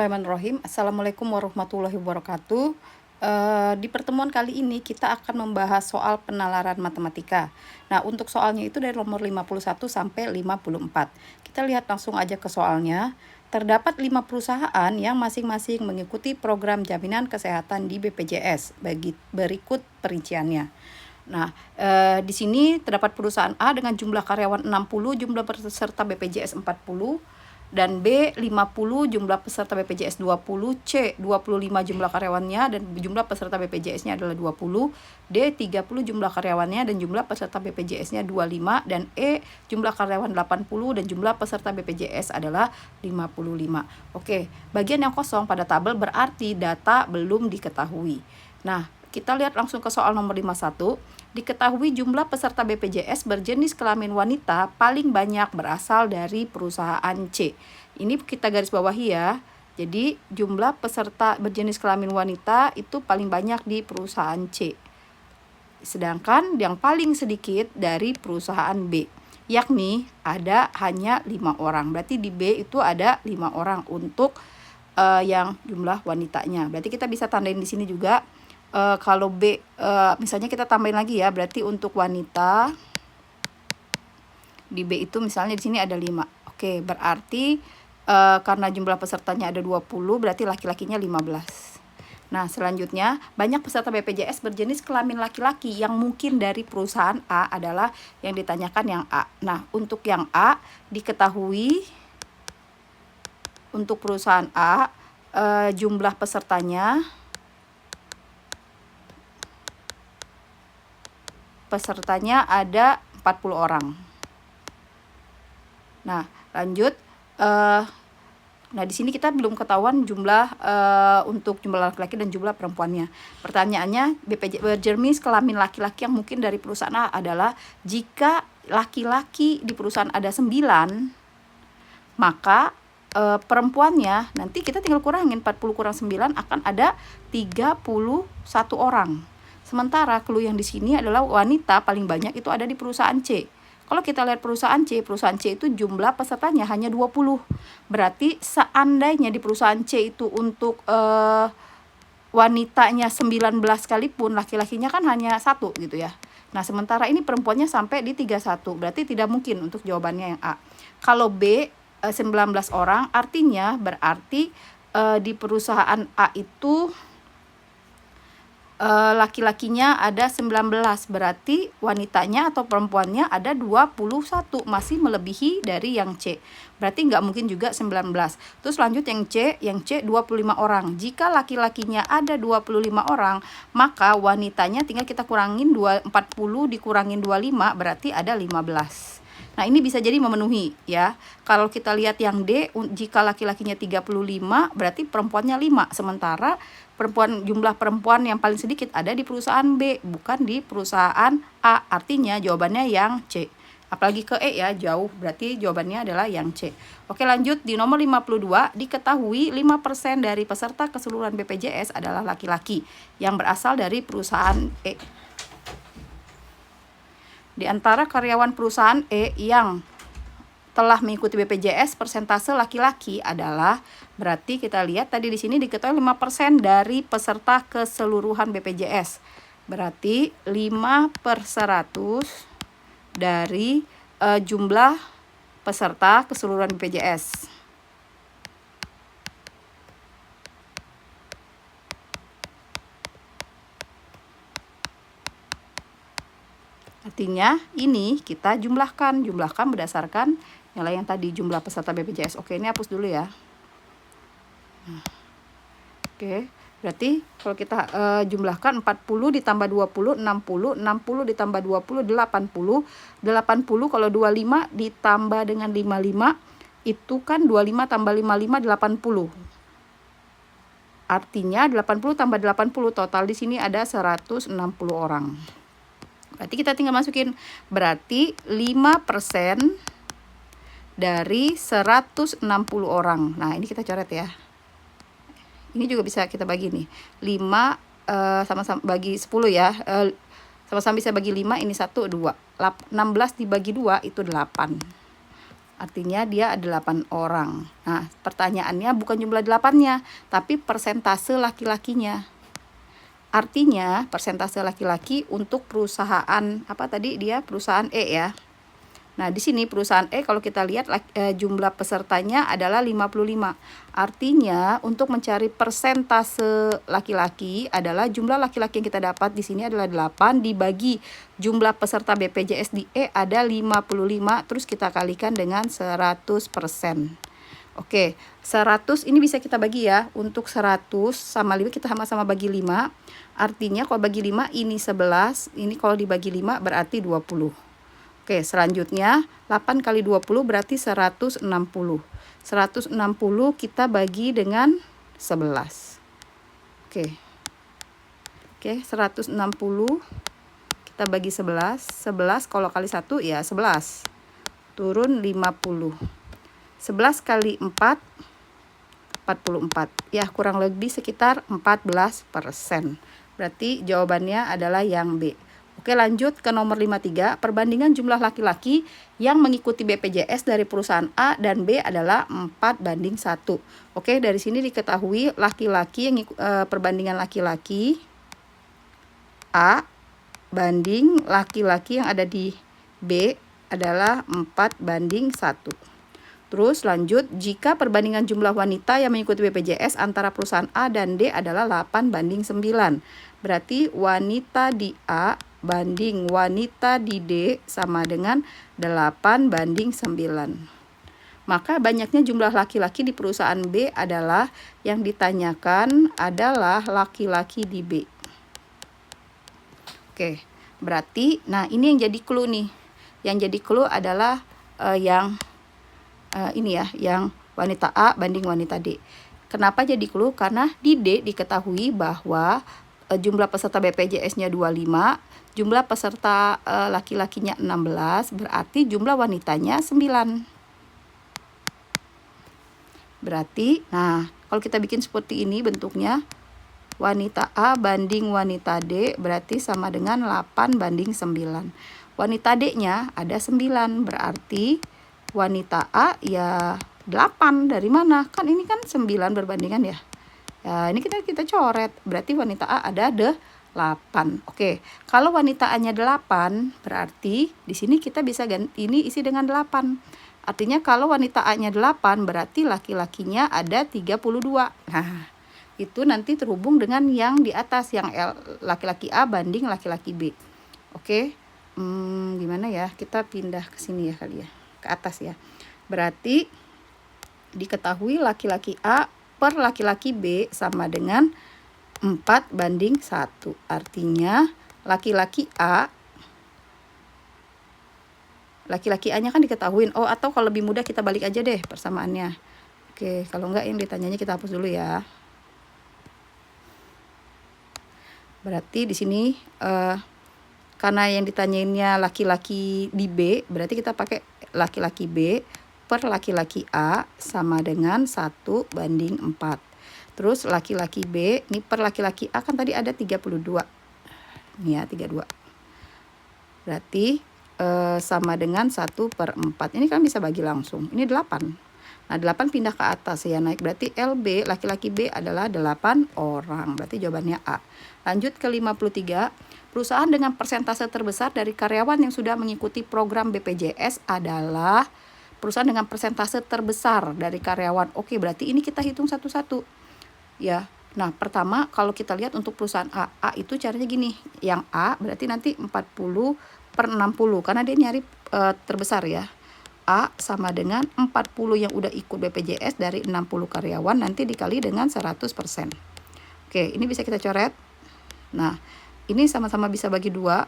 Bismillahirrahmanirrahim. Assalamualaikum warahmatullahi wabarakatuh. Di pertemuan kali ini kita akan membahas soal penalaran matematika. Nah, untuk soalnya itu dari nomor 51 sampai 54. Kita lihat langsung aja ke soalnya. Terdapat 5 perusahaan yang masing-masing mengikuti program jaminan kesehatan di BPJS. Berikut perinciannya. Nah, di sini terdapat perusahaan A dengan jumlah karyawan 60, jumlah peserta BPJS 40, dan B 50, jumlah peserta BPJS 20, C 25, jumlah karyawannya dan jumlah peserta BPJS-nya adalah 20, D 30, jumlah karyawannya dan jumlah peserta BPJS-nya 25, dan E jumlah karyawan 80 dan jumlah peserta BPJS adalah 55. Oke, bagian yang kosong pada tabel berarti data belum diketahui. Nah, kita lihat langsung ke soal nomor 51. Diketahui jumlah peserta BPJS berjenis kelamin wanita paling banyak berasal dari perusahaan C. Ini kita garis bawahi ya. Jadi jumlah peserta berjenis kelamin wanita itu paling banyak di perusahaan C. Sedangkan yang paling sedikit dari perusahaan B, yakni ada hanya 5 orang. Berarti di B itu ada 5 orang untuk yang jumlah wanitanya. Berarti kita bisa tandain di sini juga. Kalau B, misalnya kita tambahin lagi ya, berarti untuk wanita di B itu misalnya di sini ada 5. Oke, berarti karena jumlah pesertanya ada 20, berarti laki-lakinya 15. Nah, selanjutnya banyak peserta BPJS berjenis kelamin laki-laki yang mungkin dari perusahaan A adalah yang ditanyakan yang A. Nah, untuk yang A diketahui untuk perusahaan A jumlah pesertanya ada 40 orang. Nah, lanjut. Nah, di sini kita belum ketahuan jumlah untuk jumlah laki-laki dan jumlah perempuannya. Pertanyaannya, BPJS berjenis kelamin laki-laki yang mungkin dari perusahaan A adalah jika laki-laki di perusahaan ada 9, maka perempuannya nanti kita tinggal kurangin 40 kurang 9 akan ada 31 orang. Sementara clue yang di sini adalah wanita paling banyak itu ada di perusahaan C. Kalau kita lihat perusahaan C itu jumlah pesertanya hanya 20. Berarti seandainya di perusahaan C itu untuk wanitanya 19 sekalipun, laki-lakinya kan hanya 1 gitu ya. Nah, sementara ini perempuannya sampai di 31. Berarti tidak mungkin untuk jawabannya yang A. Kalau B 19 orang, artinya berarti di perusahaan A itu laki-lakinya ada 19, berarti wanitanya atau perempuannya ada 21, masih melebihi dari yang C. Berarti nggak mungkin juga 19. Terus lanjut yang C 25 orang. Jika laki-lakinya ada 25 orang, maka wanitanya tinggal kita kurangin 40 dikurangin 25, berarti ada 15. Nah, ini bisa jadi memenuhi ya. Kalau kita lihat yang D, jika laki-lakinya 35, berarti perempuannya 5. Sementara jumlah perempuan yang paling sedikit ada di perusahaan B, bukan di perusahaan A. Artinya jawabannya yang C. Apalagi ke E ya, jauh. Berarti jawabannya adalah yang C. Oke, lanjut di nomor 52. Diketahui 5% dari peserta keseluruhan BPJS adalah laki-laki yang berasal dari perusahaan E. Di antara karyawan perusahaan E yang telah mengikuti BPJS, persentase laki-laki adalah, berarti kita lihat tadi di sini diketahui 5% dari peserta keseluruhan BPJS. Berarti 5/100 dari jumlah peserta keseluruhan BPJS. Artinya ini kita jumlahkan berdasarkan nilai yang tadi, jumlah peserta BPJS. Oke, ini hapus dulu ya. Oke, berarti kalau kita jumlahkan 40 ditambah 20, 60 ditambah 20, 80 kalau 25 ditambah dengan 55, itu kan 25 tambah 55, 80. Artinya 80 tambah 80, total di sini ada 160 orang. Berarti kita tinggal masukin, berarti 5% dari 160 orang. Nah, ini kita coret ya. Ini juga bisa kita bagi nih. 5 sama-sama bagi 10 ya. Sama-sama bisa bagi 5, ini 1, 2. 16 dibagi 2 itu 8. Artinya dia ada 8 orang. Nah, pertanyaannya bukan jumlah 8-nya, tapi persentase laki-lakinya. Artinya persentase laki-laki untuk perusahaan apa tadi dia perusahaan E ya. Nah, di sini perusahaan E kalau kita lihat jumlah pesertanya adalah 55. Artinya untuk mencari persentase laki-laki adalah jumlah laki-laki yang kita dapat di sini adalah 8 dibagi jumlah peserta BPJS di E ada 55, terus kita kalikan dengan 100%. Oke, 100 ini bisa kita bagi ya. Untuk 100 sama 5 kita sama-sama bagi 5. Artinya kalau bagi 5 ini 11, ini kalau dibagi 5 berarti 20. Oke, selanjutnya 8 kali 20 berarti 160. 160 kita bagi dengan 11. Oke. Oke, 160 kita bagi 11. 11 kalau kali 1 ya 11. Turun 50. 11 kali 4 44. Ya, kurang lebih sekitar 14%. Berarti jawabannya adalah yang B. Oke, lanjut ke nomor 53. Perbandingan jumlah laki-laki yang mengikuti BPJS dari perusahaan A dan B adalah 4:1. Oke, dari sini diketahui laki-laki yang perbandingan laki-laki A banding laki-laki yang ada di B adalah 4:1. Terus lanjut, jika perbandingan jumlah wanita yang mengikuti BPJS antara perusahaan A dan D adalah 8:9. Berarti wanita di A banding wanita di D sama dengan 8:9. Maka banyaknya jumlah laki-laki di perusahaan B adalah yang ditanyakan adalah laki-laki di B. Oke, berarti nah ini yang jadi clue nih. Yang jadi clue adalah ini ya, yang wanita A banding wanita D. Kenapa jadi clue? Karena di D diketahui bahwa jumlah peserta BPJS-nya 25, jumlah peserta laki-lakinya 16, berarti jumlah wanitanya 9. Berarti, nah kalau kita bikin seperti ini bentuknya, wanita A banding wanita D berarti sama dengan 8:9. Wanita D-nya ada 9, berarti wanita A ya 8. Dari mana? Kan ini kan 9 berbandingan ya. Ya, ini kita coret. Berarti wanita A ada 8. Oke, kalau wanita A-nya 8, berarti di sini kita bisa ganti ini isi dengan 8. Artinya kalau wanita A-nya 8, berarti laki-lakinya ada 32. Nah, itu nanti terhubung dengan yang di atas, yang laki-laki A banding laki-laki B. Oke, gimana ya? Kita pindah ke sini ya kali ya, ke atas ya. Berarti diketahui laki-laki A per laki-laki B sama dengan 4:1. Artinya laki-laki A-nya kan diketahuin. Oh, atau kalau lebih mudah kita balik aja deh persamaannya. Oke, kalau enggak yang ditanyanya kita hapus dulu ya. Berarti di sini karena yang ditanyainnya laki-laki di B, berarti kita pakai laki-laki B per laki-laki A sama dengan 1:4. Terus laki-laki B, ini per laki-laki A kan tadi ada 32. Ini ya, 32. Berarti sama dengan 1/4. Ini kan bisa bagi langsung. Ini 8. Nah, 8 pindah ke atas ya, naik. Berarti LB, laki-laki B adalah 8 orang. Berarti jawabannya A. Lanjut ke 53. Perusahaan dengan persentase terbesar dari karyawan yang sudah mengikuti program BPJS adalah perusahaan dengan persentase terbesar dari karyawan. Oke, berarti ini kita hitung satu-satu. Ya. Nah, pertama kalau kita lihat untuk perusahaan A itu caranya gini. Yang A berarti nanti 40/60 karena dia nyari terbesar ya. A sama dengan 40 yang udah ikut BPJS dari 60 karyawan nanti dikali dengan 100%. Oke, ini bisa kita coret. Nah, ini sama-sama bisa bagi 2.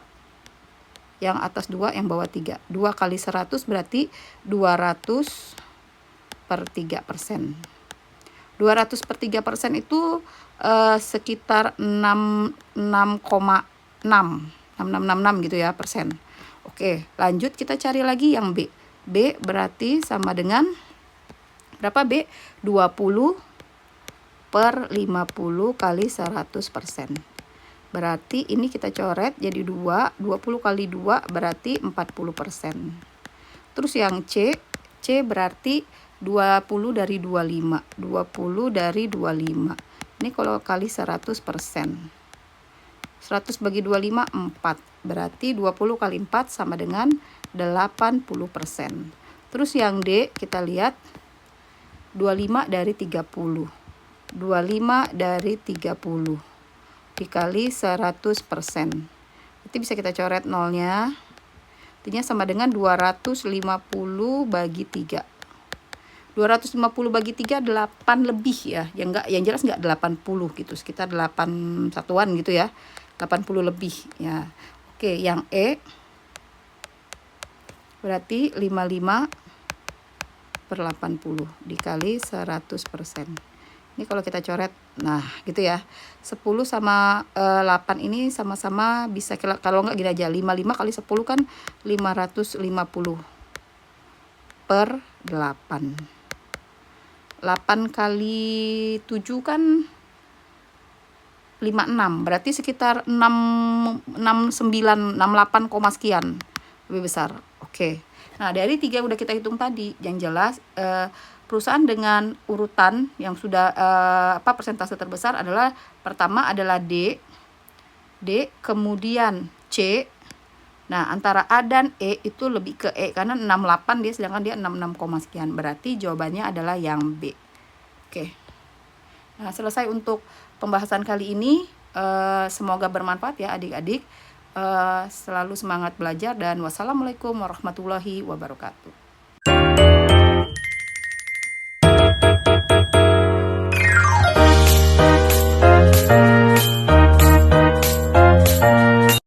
Yang atas 2, yang bawah 3. 2 kali 100 berarti 200/3%. 200/3% itu sekitar 6,6 gitu ya persen. Oke, lanjut kita cari lagi yang B. B berarti sama dengan berapa B? 20/50 kali 100%. Berarti ini kita coret jadi 2. 20 kali 2 berarti 40%. Terus yang C C berarti 20 dari 25. 20 dari 25. Ini kalau kali 100%. 100 bagi 25, 4. Berarti 20 kali 4 sama dengan 80%. Terus yang D, kita lihat 25 dari 30. 25 dari 30 dikali 100%. Berarti bisa kita coret nolnya. Artinya sama dengan 250 bagi 3. 250 bagi 3 8 lebih ya. Yang jelas enggak 80 gitu, sekitar 8 satuan gitu ya. 80 lebih ya. Oke, yang E berarti 55 per 80 dikali 100%. Ini kalau kita coret, nah gitu ya. 10 sama 8 ini sama-sama bisa, kalau enggak gini aja, 55 kali 10 kan 550 per 8. 8 kali 7 kan 56, berarti sekitar 69, 68, sekian, lebih besar. Oke. Nah, dari 3 udah kita hitung tadi. Yang jelas perusahaan dengan urutan yang sudah persentase terbesar adalah pertama adalah D, kemudian C. Nah, antara A dan E itu lebih ke E karena 68 dia, sedangkan dia 66, sekian. Berarti jawabannya adalah yang B. Oke. Nah, selesai untuk pembahasan kali ini. Semoga bermanfaat ya adik-adik. Selalu semangat belajar dan wassalamualaikum warahmatullahi wabarakatuh.